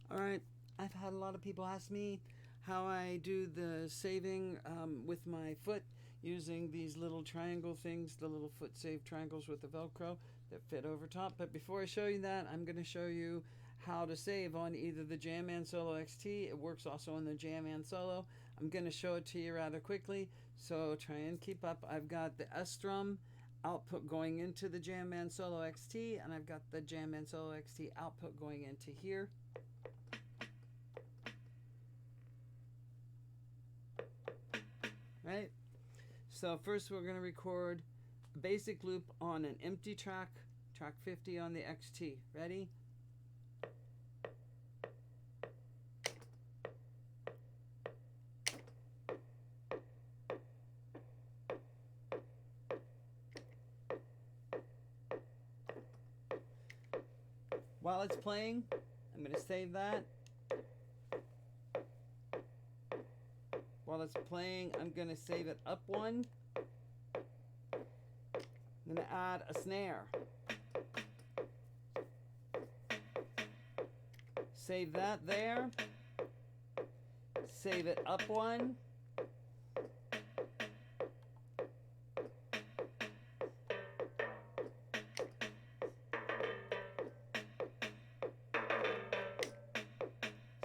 All right, I've had a lot of people ask me how I do the saving with my foot using these little triangle things, the little foot save triangles with the Velcro that fit over top. But before I show you that, I'm going to show you how to save on either the JamMan Solo XT. It works also on the JamMan Solo. I'm going to show it to you rather quickly, so try and keep up. I've got the SDrum output going into the JamMan Solo XT, and I've got the JamMan Solo XT output going into here. Right? So first we're going to record a basic loop on an empty track, track 50 on the XT. Ready? While it's playing, I'm going to save that. While it's playing, I'm going to save it up one. I'm going to add a snare. Save that there. Save it up one.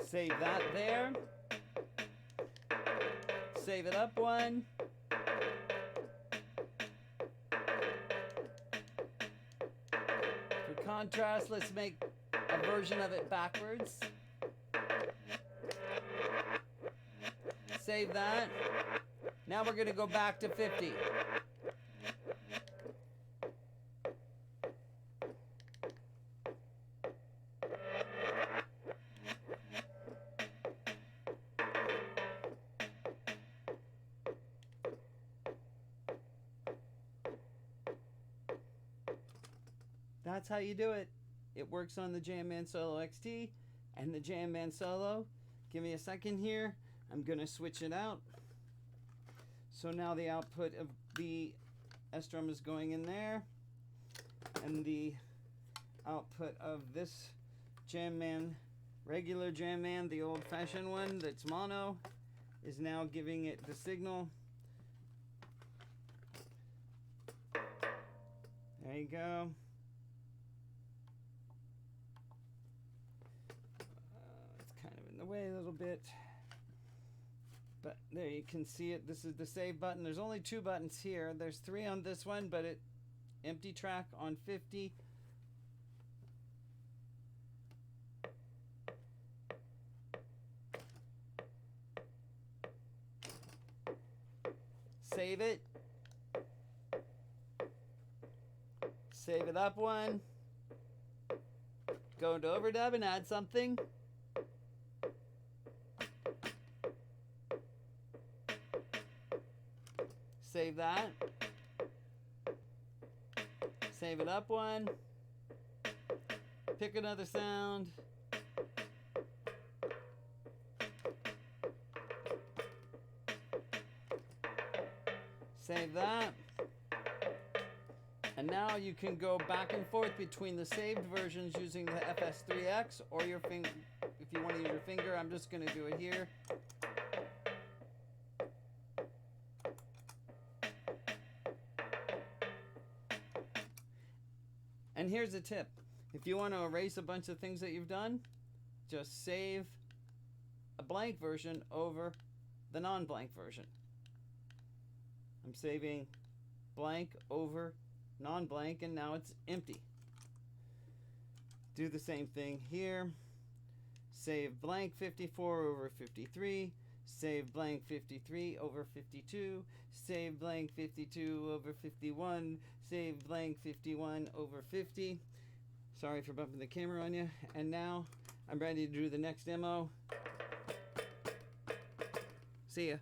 Save that there. Save it up one. For contrast, let's make a version of it backwards. Save that. Now we're going to go back to 50. That's how you do it. It works on the JamMan Solo XT and the JamMan Solo. Give me a second here. I'm going to switch it out. So now the output of the SDrum is going in there, and the output of this JamMan, regular JamMan, the old-fashioned one that's mono, is now giving it the signal. There you go. It's kind of in the way a little bit, but there you can see it. This is the save button. There's only 2 buttons here. There's 3 on this one, but it empty track on 50. Save it. Save it up one. Go into overdub and add something. Save that. Save it up one. Pick another sound. Save that. And now you can go back and forth between the saved versions using the FS3X or your finger. If you want to use your finger, I'm just going to do it here. And here's a tip. If you want to erase a bunch of things that you've done, just save a blank version over the non-blank version. I'm saving blank over non-blank, and now it's empty. Do the same thing here. Save blank 54 over 53. Save blank 53 over 52. Save blank 52 over 51. Save blank 51 over 50. Sorry for bumping the camera on you. And now I'm ready to do the next demo. See ya.